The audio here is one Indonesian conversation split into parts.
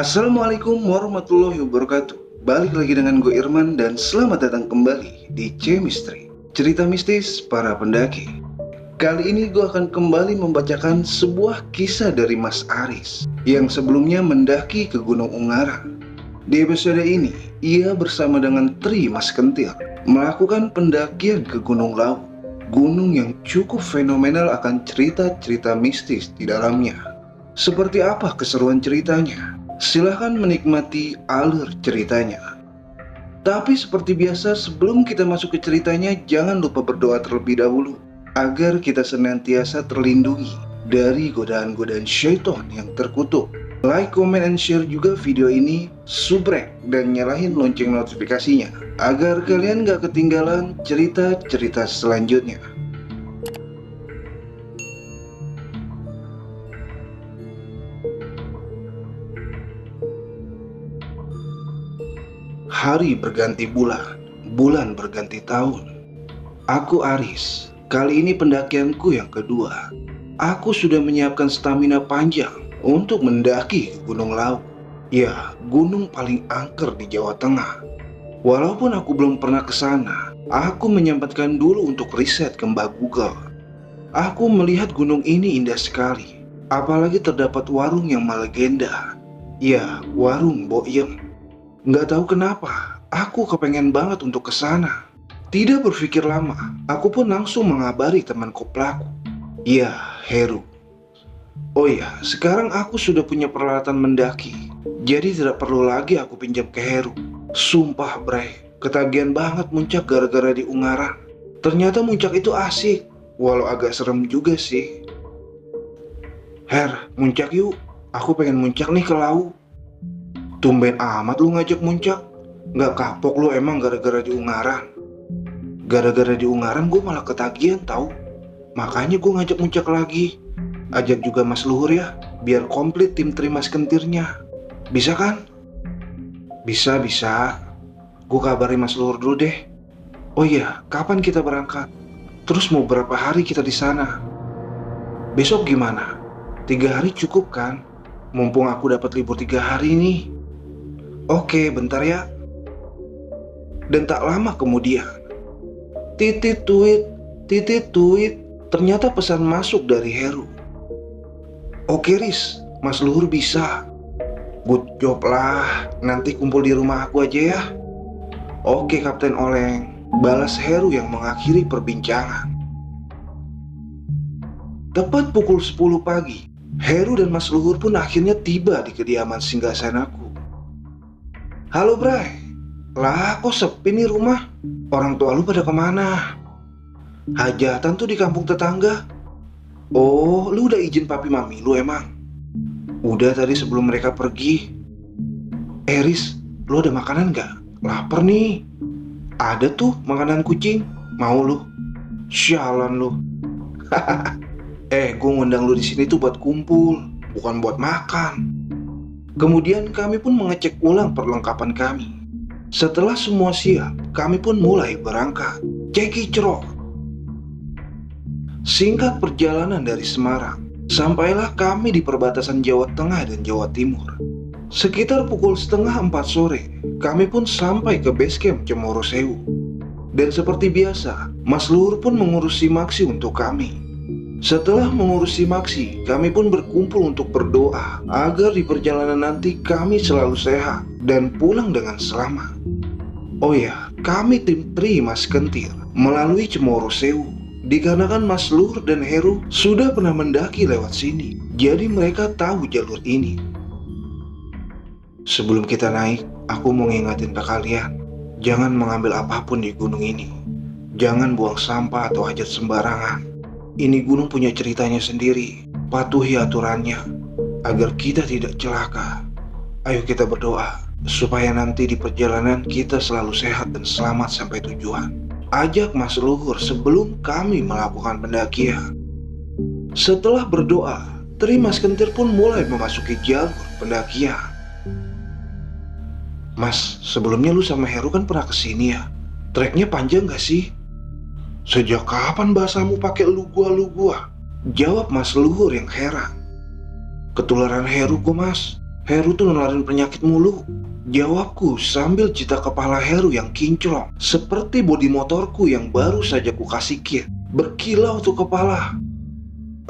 Assalamualaikum warahmatullahi wabarakatuh. Balik lagi dengan gue Irman dan selamat datang kembali di C-Misteri, cerita mistis para pendaki. Kali ini gue akan kembali membacakan sebuah kisah dari Mas Aris yang sebelumnya mendaki ke Gunung Ungaran. Di episode ini, ia bersama dengan Tri Mas Kentir melakukan pendakian ke Gunung Lawu, gunung yang cukup fenomenal akan cerita-cerita mistis di dalamnya. Seperti apa keseruan ceritanya? Silahkan menikmati alur ceritanya. Tapi seperti biasa, sebelum kita masuk ke ceritanya, jangan lupa berdoa terlebih dahulu agar kita senantiasa terlindungi dari godaan-godaan syaitan yang terkutuk. Like, comment, and share juga video ini, subrek, dan nyalahin lonceng notifikasinya agar kalian gak ketinggalan cerita-cerita selanjutnya. Hari berganti bulan, bulan berganti tahun. Aku Aris, kali ini pendakianku yang kedua. Aku sudah menyiapkan stamina panjang untuk mendaki Gunung Lawu. Ya, gunung paling angker di Jawa Tengah. Walaupun aku belum pernah ke sana, aku menyempatkan dulu untuk riset ke Mbak Google. Aku melihat gunung ini indah sekali, apalagi terdapat warung yang melegenda. Ya, warung Boyem. Nggak tahu kenapa, aku kepengen banget untuk ke sana. Tidak berpikir lama, aku pun langsung mengabari teman koplaku. Ya, Heru. Oh ya, sekarang aku sudah punya peralatan mendaki, jadi tidak perlu lagi aku pinjam ke Heru. Sumpah bre, ketagihan banget muncak gara-gara di Ungaran. Ternyata muncak itu asik, walau agak serem juga sih. Her, muncak yuk, aku pengen muncak nih ke Lawu. Tumben amat lu ngajak muncak. Nggak kapok lu emang gara-gara di Ungaran. Gara-gara di Ungaran gue malah ketagihan tahu. Makanya gue ngajak muncak lagi. Ajak juga Mas Luhur ya, biar komplit tim Tri Mas Kentirnya. Bisa kan? Bisa. Gue kabarin Mas Luhur dulu deh. Oh iya, kapan kita berangkat? Terus mau berapa hari kita di sana? Besok gimana? 3 hari cukup kan? Mumpung aku dapat libur 3 hari nih. Oke, bentar ya. Dan tak lama kemudian, titit tweet, ternyata pesan masuk dari Heru. Oke Riz, Mas Luhur bisa. Good job lah, nanti kumpul di rumah aku aja ya. Oke Kapten Oleng, balas Heru yang mengakhiri perbincangan. Tepat pukul 10 pagi, Heru dan Mas Luhur pun akhirnya tiba di kediaman singgasanaku. Halo Bray, lah kok sepi nih rumah? Orang tua lu pada kemana? Hajatan tuh di kampung tetangga. Oh, lu udah izin papi mami lu emang? Udah tadi sebelum mereka pergi. Riz, lu ada makanan gak? Laper nih. Ada tuh makanan kucing, mau lu? Sialan lu. Gue ngundang lu di sini tuh buat kumpul, bukan buat makan. Kemudian kami pun mengecek ulang perlengkapan kami. Setelah semua siap, kami pun mulai berangkat. Cekicrot. Singkat perjalanan dari Semarang, sampailah kami di perbatasan Jawa Tengah dan Jawa Timur. Sekitar pukul 3:30 sore, kami pun sampai ke base camp Cemoro Sewu. Dan seperti biasa, Mas Luhur pun mengurusi Maksi untuk kami. Setelah mengurusi Maksi, kami pun berkumpul untuk berdoa agar di perjalanan nanti kami selalu sehat dan pulang dengan selamat. Oh ya, kami tim Tri Mas Kentir melalui Cemoro Sewu, dikarenakan Mas Luhur dan Heru sudah pernah mendaki lewat sini, jadi mereka tahu jalur ini. Sebelum kita naik, aku mau ngingetin ke kalian, jangan mengambil apapun di gunung ini. Jangan buang sampah atau hajat sembarangan. Ini gunung punya ceritanya sendiri. Patuhi aturannya agar kita tidak celaka. Ayo kita berdoa supaya nanti di perjalanan kita selalu sehat dan selamat sampai tujuan. Ajak Mas Luhur sebelum kami melakukan pendakian. Setelah berdoa, Tri Mas Kentir pun mulai memasuki jalur pendakian. Mas, sebelumnya lu sama Heru kan pernah kesini ya? Treknya panjang gak sih? Sejak kapan bahasamu pakai lu gua? Jawab Mas Luhur yang heran. Ketularan Heru kok Mas. Heru tuh nularin penyakit mulu. Jawabku sambil cita kepala Heru yang kinclong, seperti bodi motorku yang baru saja ku kasih kit. Berkilau tuh kepala.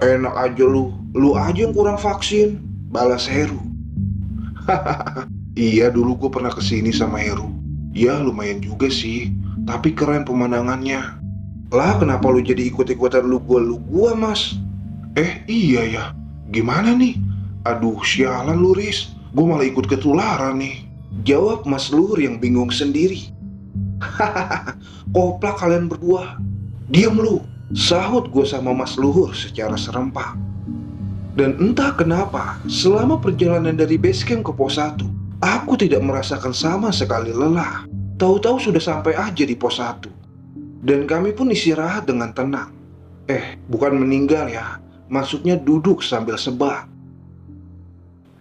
Enak aja lu aja yang kurang vaksin, balas Heru. Iya, dulu gue pernah kesini sama Heru. Ya lumayan juga sih, tapi keren pemandangannya. Lah kenapa lu jadi ikut-ikutan lu gua mas? Iya ya, gimana nih? Aduh sialan lu Riz, gue malah ikut ketularan nih. Jawab Mas Luhur yang bingung sendiri. Hahaha, koplak kalian berdua. Diam lu, sahut gue sama Mas Luhur secara serempak. Dan entah kenapa, selama perjalanan dari basecamp ke pos 1, aku tidak merasakan sama sekali lelah. Tahu-tahu sudah sampai aja di pos 1. Dan kami pun istirahat dengan tenang. Bukan meninggal ya, maksudnya duduk sambil sebak.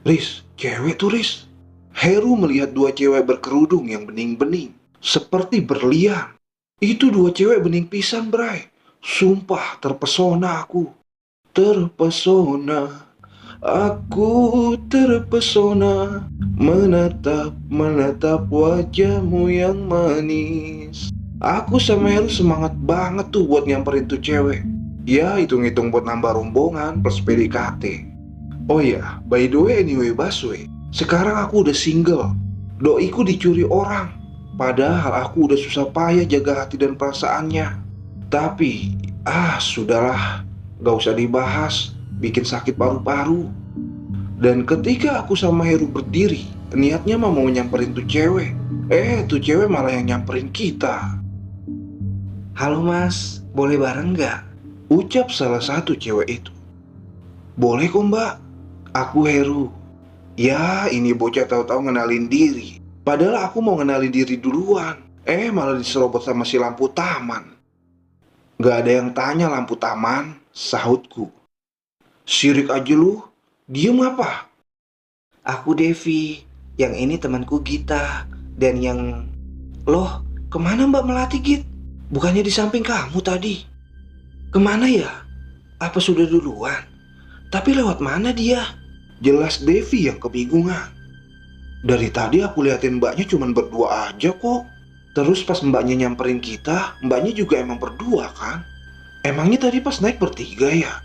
Riz, cewek tuh Riz. Heru melihat dua cewek berkerudung yang bening-bening, seperti berlian. Itu dua cewek bening pisan, bray. Sumpah terpesona aku. Terpesona, aku terpesona, menatap wajahmu yang manis. Aku sama Heru semangat banget tuh buat nyamperin tuh cewek. Ya hitung-hitung buat nambah rombongan plus PDKT. Oh ya, by the way anyway Baswe, sekarang aku udah single. Doiku dicuri orang. Padahal aku udah susah payah jaga hati dan perasaannya. Tapi, sudahlah. Gak usah dibahas, bikin sakit paru-paru. Dan ketika aku sama Heru berdiri, niatnya mau nyamperin tuh cewek. Tuh cewek malah yang nyamperin kita. Halo mas, boleh bareng gak? Ucap salah satu cewek itu. Boleh kok mbak, aku Heru. Ya ini bocah tahu-tahu ngenalin diri. Padahal aku mau ngenalin diri duluan. Malah diserobot sama si lampu taman. Gak ada yang tanya lampu taman, sahutku. Sirik aja lu, diem apa? Aku Devi, yang ini temanku Gita. Dan yang... Loh, kemana Mbak Melati Git? Bukannya di samping kamu tadi? Kemana ya? Apa sudah duluan? Tapi lewat mana dia? Jelas Devi yang kebingungan. Dari tadi aku liatin mbaknya cuma berdua aja kok. Terus pas mbaknya nyamperin kita, mbaknya juga emang berdua kan? Emangnya tadi pas naik bertiga ya?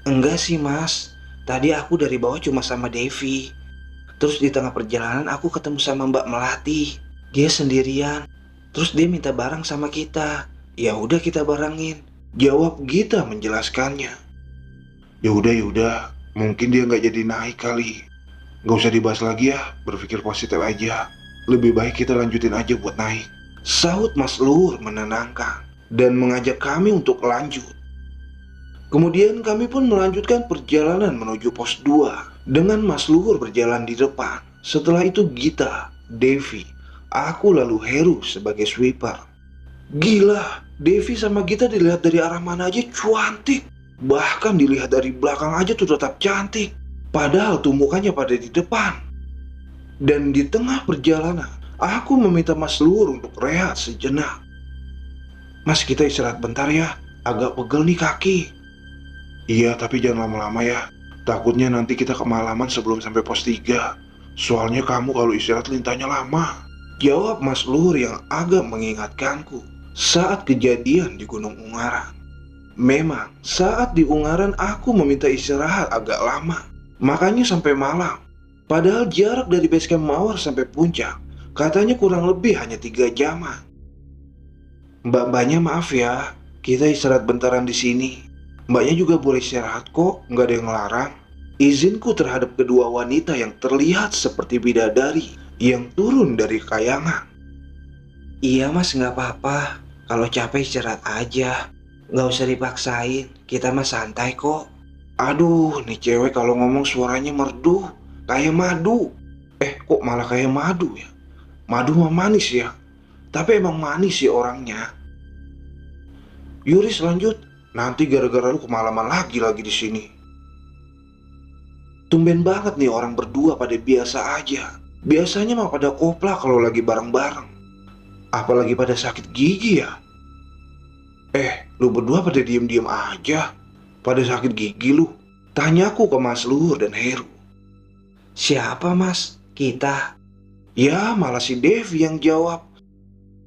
Enggak sih mas, tadi aku dari bawah cuma sama Devi. Terus di tengah perjalanan aku ketemu sama Mbak Melati. Dia sendirian. Terus dia minta barang sama kita. Ya udah kita barengin. Jawab Gita menjelaskannya. Ya udah, mungkin dia nggak jadi naik kali. Nggak usah dibahas lagi ya, berpikir positif aja. Lebih baik kita lanjutin aja buat naik. Sahut Mas Luhur menenangkan dan mengajak kami untuk lanjut. Kemudian kami pun melanjutkan perjalanan menuju pos 2 dengan Mas Luhur berjalan di depan. Setelah itu Gita, Devi, aku lalu Heru sebagai sweeper. Gila, Devi sama Gita dilihat dari arah mana aja cantik. Bahkan dilihat dari belakang aja tuh tetap cantik. Padahal tuh mukanya pada di depan. Dan di tengah perjalanan, aku meminta Mas Luhur untuk rehat sejenak. Mas, kita istirahat bentar ya, agak pegel nih kaki. Iya, tapi jangan lama-lama ya. Takutnya nanti kita kemalaman sebelum sampai pos 3. Soalnya kamu kalau istirahat lintahnya lama. Jawab Mas Luhur yang agak mengingatkanku saat kejadian di Gunung Ungaran. Memang, saat di Ungaran aku meminta istirahat agak lama. Makanya sampai malam. Padahal jarak dari basecamp Mawar sampai puncak katanya kurang lebih hanya 3 jaman. Mbak-mbaknya maaf ya, kita istirahat bentaran di sini. Mbaknya juga boleh istirahat kok, nggak ada yang ngelarang. Izinku terhadap kedua wanita yang terlihat seperti bidadari yang turun dari kayangan. Iya mas, nggak apa-apa. Kalau capek istirahat aja. Nggak usah dipaksain, kita mah santai kok. Aduh, nih cewek kalau ngomong suaranya merdu, kayak madu. Kok malah kayak madu ya? Madu mah manis ya. Tapi emang manis sih orangnya. Yuris lanjut. Nanti gara-gara lu kemalaman lagi di sini. Tumben banget nih orang berdua pada biasa aja. Biasanya mah pada kopla kalau lagi bareng-bareng. Apalagi pada sakit gigi ya. Lu berdua pada diem-diem aja. Pada sakit gigi lu. Tanyaku ke Mas Luhur dan Heru. Siapa mas? Kita? Ya malah si Devi yang jawab.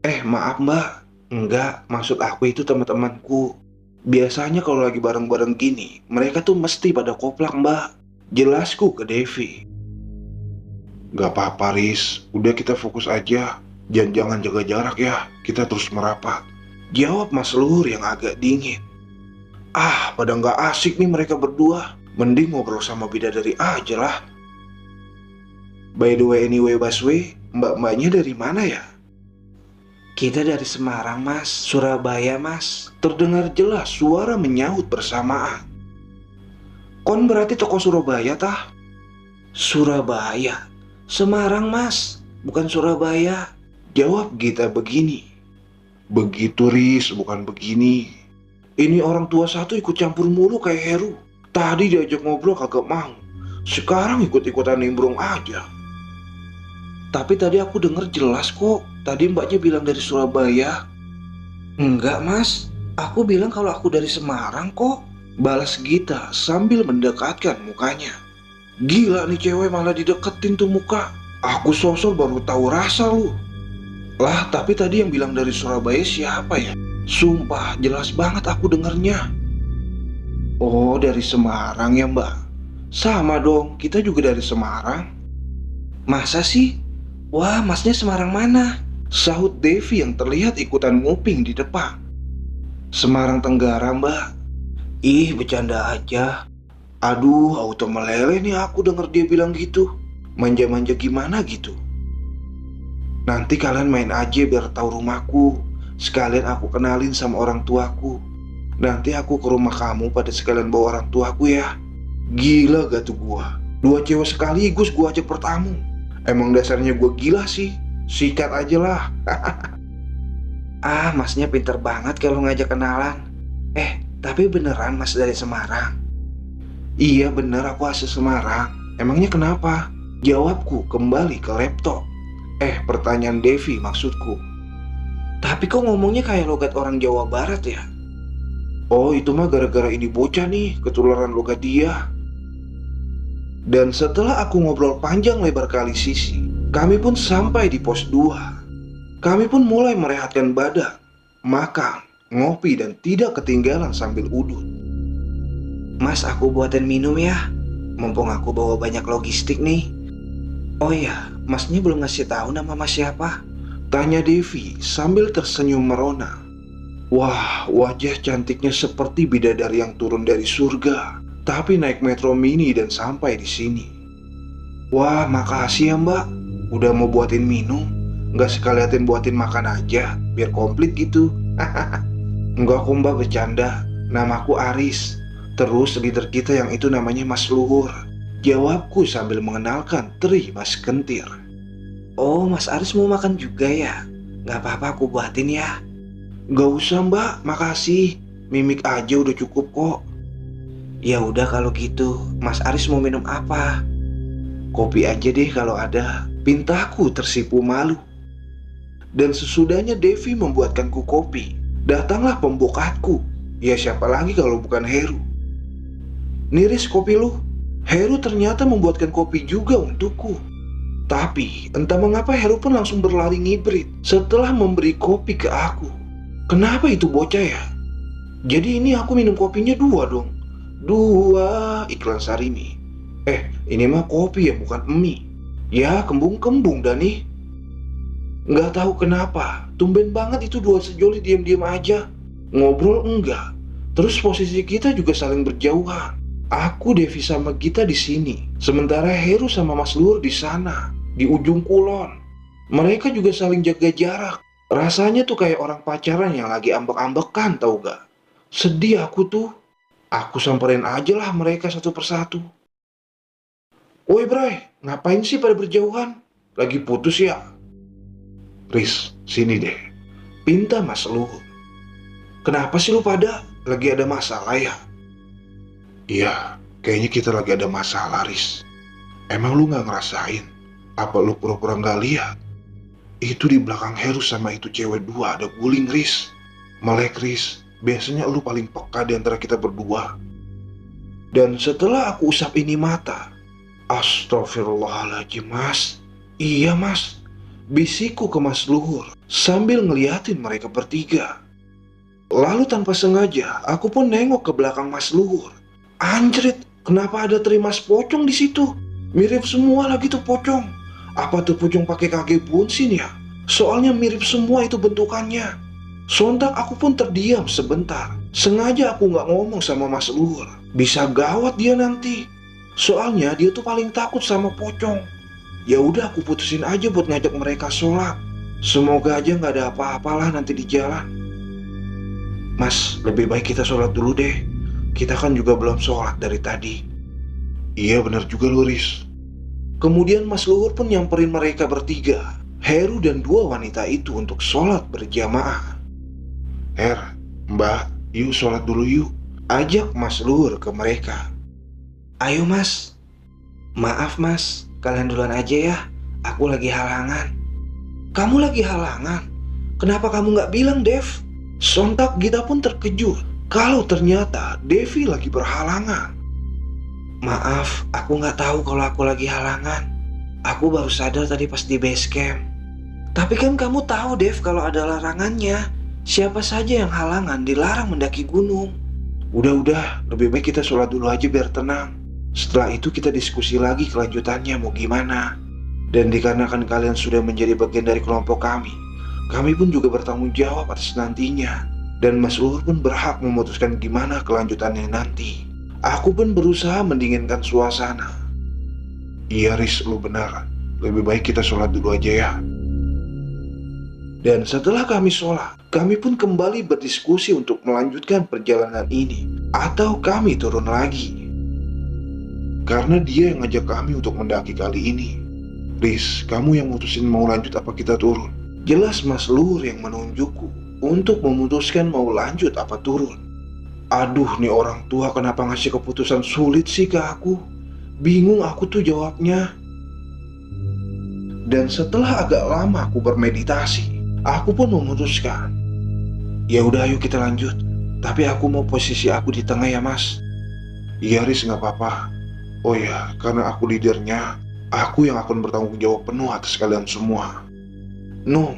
Maaf mbak. Enggak, maksud aku itu teman-temanku. Biasanya kalau lagi bareng-bareng gini, mereka tuh mesti pada koplak mbak. Jelasku ke Devi. Gak apa-apa Riz, udah kita fokus aja. Jangan jaga jarak ya, kita terus merapat. Jawab Mas Luhur yang agak dingin. Pada nggak asik nih mereka berdua. Mending ngobrol sama bidadari aja lah. By the way anyway Baswe, mbak-mbaknya dari mana ya? Kita dari Semarang mas, Surabaya mas. Terdengar jelas suara menyaut bersamaan. Kon berarti toko Surabaya tah? Surabaya? Semarang mas, bukan Surabaya. Jawab Gita begini. Begitu Riz, bukan begini. Ini orang tua satu ikut campur mulu kayak Heru. Tadi diajak ngobrol kagak mau. Sekarang ikut-ikutan nimbrung aja. Tapi tadi aku denger jelas kok. Tadi mbaknya bilang dari Surabaya. Enggak mas, aku bilang kalau aku dari Semarang kok. Balas Gita sambil mendekatkan mukanya. Gila nih cewek malah dideketin tuh muka. Aku sosok baru tahu rasa lu. Lah tapi tadi yang bilang dari Surabaya siapa ya? Sumpah jelas banget aku dengernya. Oh dari Semarang ya mbak? Sama dong, kita juga dari Semarang. Masa sih? Wah masnya Semarang mana? Sahut Devi yang terlihat ikutan nguping di depan. Semarang Tenggara mbak. Ih bercanda aja. Aduh auto meleleh nih aku denger dia bilang gitu. Manja-manja gimana gitu. Nanti kalian main aja biar tahu rumahku. Sekalian aku kenalin sama orang tuaku. Nanti aku ke rumah kamu pada sekalian bawa orang tuaku ya. Gila gak tuh gua. 2 cewek sekaligus gua ajak bertamu. Emang dasarnya gua gila sih. Sikat aja lah. Masnya pinter banget kalau ngajak kenalan. Tapi beneran mas dari Semarang? Iya bener aku asli Semarang. Emangnya kenapa? Jawabku kembali ke laptop. Pertanyaan Devi maksudku. Tapi kok ngomongnya kayak logat orang Jawa Barat ya? Oh itu mah gara-gara ini bocah nih ketularan logat dia. Dan setelah aku ngobrol panjang lebar kali sisi, kami pun sampai di pos 2. Kami pun mulai merehatkan badan, makan, ngopi dan tidak ketinggalan sambil udut. Mas aku buatin minum ya. Mumpung aku bawa banyak logistik nih. Oh iya, masnya belum ngasih tahu nama mas siapa? Tanya Devi sambil tersenyum merona. Wah, wajah cantiknya seperti bidadari yang turun dari surga, tapi naik metro mini dan sampai di sini. Wah, makasih ya mbak. Udah mau buatin minum. Nggak sekaliatin buatin makan aja, biar komplit gitu. Enggak kok mbak, bercanda. Namaku Aris. Terus leader kita yang itu namanya Mas Luhur. Jawabku sambil mengenalkan Tri Mas Kentir. Oh, Mas Aris mau makan juga ya? Nggak apa-apa aku buatin ya. Nggak usah mbak, makasih. Mimik aja udah cukup kok. Ya udah kalau gitu, Mas Aris mau minum apa? Kopi aja deh kalau ada. Pintaku tersipu malu. Dan sesudahnya Devi membuatkanku kopi, datanglah pembokatku. Ya siapa lagi kalau bukan Heru. Niris kopi lu. Heru ternyata membuatkan kopi juga untukku. Tapi entah mengapa Heru pun langsung berlari ngibrit setelah memberi kopi ke aku. Kenapa itu bocah ya? Jadi ini aku minum kopinya 2 dong. 2 iklan Sarimi. Ini mah kopi ya bukan mie. Ya kembung-kembung dah nih. Nggak tahu kenapa, tumben banget itu 2 sejoli diam-diam aja. Ngobrol enggak. Terus posisi kita juga saling berjauhan. Aku Devi sama Gita di sini, sementara Heru sama Mas Luhur di sana, di ujung kulon. Mereka juga saling jaga jarak. Rasanya tuh kayak orang pacaran yang lagi ambek-ambekan tau gak? Sedih aku tuh. Aku samperin aja lah mereka satu persatu. Woi Bray, ngapain sih pada berjauhan? Lagi putus ya? Riz, sini deh. Pinta Mas Luhur. Kenapa sih lu pada? Lagi ada masalah ya? Iya, kayaknya kita lagi ada masalah Riz. Emang lu gak ngerasain? Apa lu pura-pura gak lihat? Itu di belakang Heru sama itu cewek 2 ada guling Riz. Melek Riz, biasanya lu paling peka di antara kita berdua. Dan setelah aku usap ini mata, Astagfirullahaladzim mas. Iya mas, bisikku ke Mas Luhur sambil ngeliatin mereka bertiga. Lalu tanpa sengaja aku pun nengok ke belakang Mas Luhur. Anjrit, kenapa ada teri Mas Pocong di situ? Mirip semua lagi tuh pocong. Apa tuh pocong pakai kaki bunsin ya? Soalnya mirip semua itu bentukannya. Sontak aku pun terdiam sebentar. Sengaja aku nggak ngomong sama Mas Luhur. Bisa gawat dia nanti. Soalnya dia tuh paling takut sama pocong. Ya udah aku putusin aja buat ngajak mereka sholat. Semoga aja nggak ada apa-apalah nanti di jalan. Mas, lebih baik kita sholat dulu deh. Kita kan juga belum sholat dari tadi. Iya benar juga Luris. Kemudian Mas Luhur pun nyamperin mereka bertiga, Heru dan dua wanita itu untuk sholat berjamaah. Her, Mbak, yuk sholat dulu yuk. Ajak Mas Luhur ke mereka. Ayo mas. Maaf mas, kalian duluan aja ya. Aku lagi halangan. Kamu lagi halangan? Kenapa kamu gak bilang, Dev? Sontak Gita pun terkejut kalau ternyata Devi lagi berhalangan. Maaf, aku gak tahu kalau aku lagi halangan. Aku baru sadar tadi pas di base camp. Tapi kan kamu tahu, Dev, kalau ada larangannya. Siapa saja yang halangan dilarang mendaki gunung. Udah, lebih baik kita sholat dulu aja biar tenang. Setelah itu kita diskusi lagi kelanjutannya mau gimana. Dan dikarenakan kalian sudah menjadi bagian dari kelompok kami pun juga bertanggung jawab atas nantinya. Dan Mas Luhur pun berhak memutuskan gimana kelanjutannya nanti. Aku pun berusaha mendinginkan suasana. Iya Riz, lu benar. Lebih baik kita sholat dulu aja ya. Dan setelah kami sholat, kami pun kembali berdiskusi untuk melanjutkan perjalanan ini atau kami turun lagi. Karena dia yang ngajak kami untuk mendaki kali ini. Riz, kamu yang mutusin mau lanjut apa kita turun? Jelas Mas Luhur yang menunjukku untuk memutuskan mau lanjut apa turun. Aduh, nih orang tua kenapa ngasih keputusan sulit sih ke aku? Bingung aku tuh jawabnya. Dan setelah agak lama aku bermeditasi, aku pun memutuskan. Ya udah ayo kita lanjut. Tapi aku mau posisi aku di tengah ya mas. Iya Riz, gak apa-apa. Oh ya, karena aku leadernya, aku yang akan bertanggung jawab penuh atas kalian semua. No,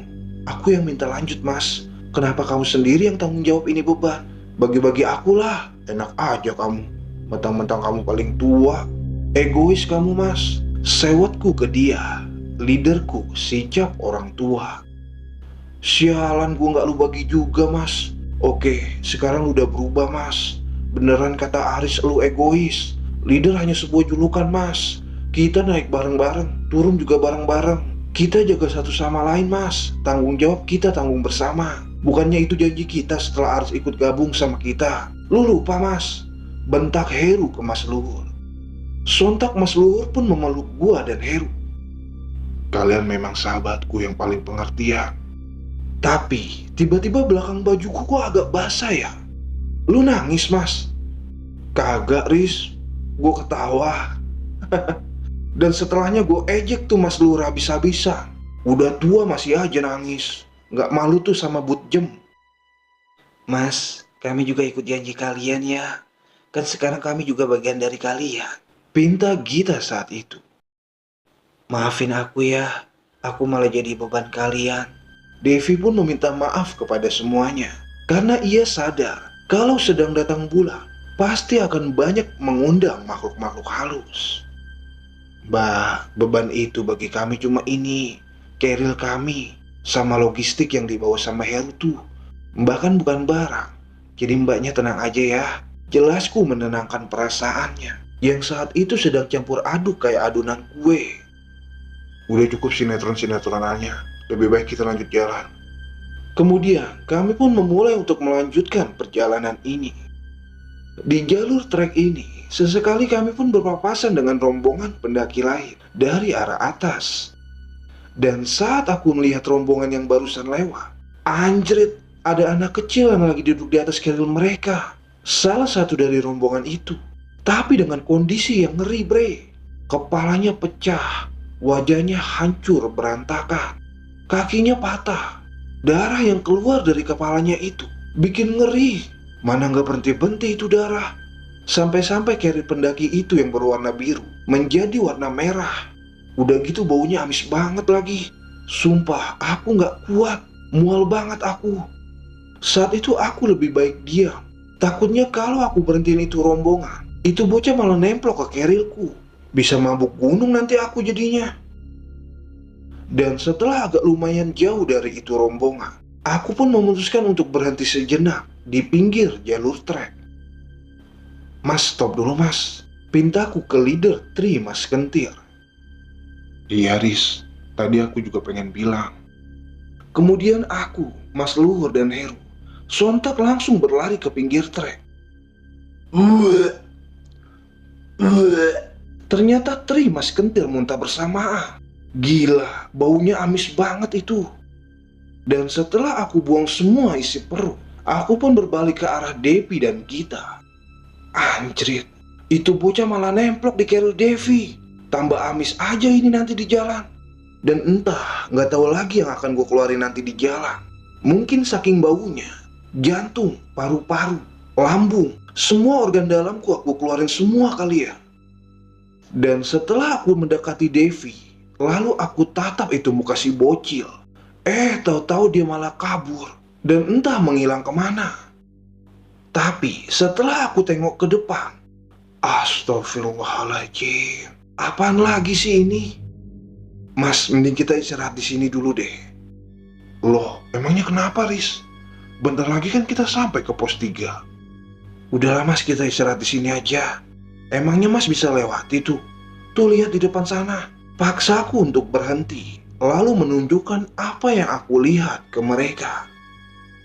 aku yang minta lanjut mas. Kenapa kamu sendiri yang tanggung jawab ini beban? Bagi-bagi akulah. Enak aja kamu. Mentang-mentang kamu paling tua. Egois kamu mas. Sewotku ke dia. Leaderku si Cap orang tua. Sialan, gue gak lu bagi juga mas. Oke, sekarang udah berubah mas. Beneran kata Aris lu egois. Leader hanya sebuah julukan mas. Kita naik bareng-bareng, turun juga bareng-bareng. Kita jaga satu sama lain mas. Tanggung jawab kita tanggung bersama. Bukannya itu janji kita setelah Aris ikut gabung sama kita. Lu lupa mas. Bentak Heru ke Mas Luhur. Sontak Mas Luhur pun memeluk gua dan Heru. Kalian memang sahabatku yang paling pengertian. Tapi tiba-tiba belakang bajuku kok agak basah ya. Lu nangis mas? Kagak Riz, gue ketawa. Dan setelahnya gue ejek tuh Mas Luhur habis-habisan. Udah tua masih aja nangis. Gak malu tuh sama Butjem. Mas, kami juga ikut janji kalian ya. Kan sekarang kami juga bagian dari kalian. Pinta Gita saat itu. Maafin aku ya, aku malah jadi beban kalian. Devi pun meminta maaf kepada semuanya. Karena ia sadar kalau sedang datang bulan, pasti akan banyak mengundang makhluk-makhluk halus. Bah, beban itu bagi kami cuma ini, keril kami, sama logistik yang dibawa sama Heru tuh. Mbak kan bukan barang, jadi mbaknya tenang aja ya. Jelasku menenangkan perasaannya, yang saat itu sedang campur aduk kayak adonan kue. Udah cukup sinetron-sinetronannya, lebih baik kita lanjut jalan. Kemudian kami pun memulai untuk melanjutkan perjalanan ini. Di jalur trek ini, sesekali kami pun berpapasan dengan rombongan pendaki lain dari arah atas. Dan saat aku melihat rombongan yang barusan lewat, anjrit, ada anak kecil yang lagi duduk di atas keril mereka. Salah satu dari rombongan itu, tapi dengan kondisi yang ngeri bre. Kepalanya pecah, wajahnya hancur berantakan, kakinya patah. Darah yang keluar dari kepalanya itu bikin ngeri. Mana gak berhenti-berhenti itu darah. Sampai-sampai carrier pendaki itu yang berwarna biru menjadi warna merah. Udah gitu baunya amis banget lagi. Sumpah aku gak kuat, mual banget aku. Saat itu aku lebih baik diam. Takutnya kalau aku berhentiin itu rombongan, itu bocah malah nemplok ke kerilku. Bisa mabuk gunung nanti aku jadinya. Dan setelah agak lumayan jauh dari itu rombongan, aku pun memutuskan untuk berhenti sejenak di pinggir jalur trek. Mas, stop dulu mas. Pintaku ke leader Tri Mas Kentir. Iya Riz, tadi aku juga pengen bilang. Kemudian aku, Mas Luhur dan Heru sontak langsung berlari ke pinggir trek. Ternyata Tri Mas Kentir muntah bersamaan. Gila, baunya amis banget itu. Dan setelah aku buang semua isi perut, aku pun berbalik ke arah Devi dan Gita. Anjrit, itu bocah malah nemplok di keril Devi. Tambah amis aja ini nanti di jalan. Dan entah, gak tahu lagi yang akan gue keluarin nanti di jalan. Mungkin saking baunya, jantung, paru-paru, lambung, semua organ dalamku aku keluarin semua kali ya. Dan setelah aku mendekati Devi, lalu aku tatap itu muka si bocil. Tahu-tahu dia malah kabur dan entah menghilang kemana. Tapi setelah aku tengok ke depan, astagfirullahaladzim, apaan lagi sih ini? Mas, mending kita istirahat di sini dulu deh. Loh, emangnya kenapa Riz? Bentar lagi kan kita sampai ke pos 3. Udahlah mas, kita istirahat di sini aja. Emangnya mas bisa lewati tuh? Tuh lihat di depan sana. Paksaku untuk berhenti, lalu menunjukkan apa yang aku lihat ke mereka.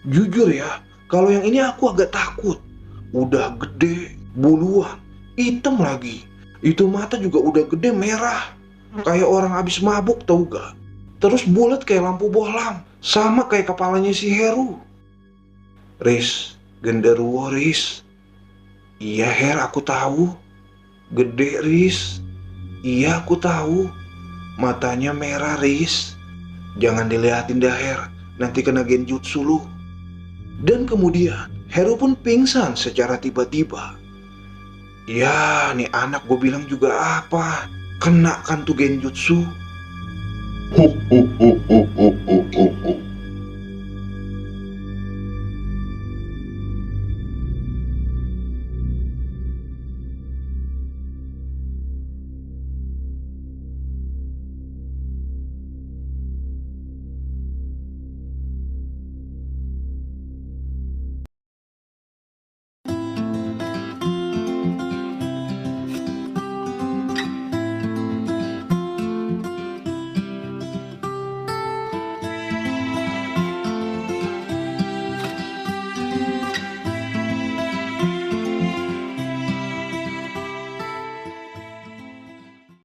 Jujur ya, kalau yang ini aku agak takut. Udah gede, buluan, hitam lagi. Itu mata juga udah gede merah, kayak orang habis mabuk tau gak? Terus bulat kayak lampu bohlam, sama kayak kepalanya si Heru. Riz, genderuwo Riz. Iya Her, aku tahu. Gede Riz. Iya aku tahu. Matanya merah Riz. Jangan diliatin dah Her, nanti kena genjutsu lu. Dan kemudian Heru pun pingsan secara tiba-tiba. Ya, nih anak gue bilang juga apa? Kena kan tuh genjutsu.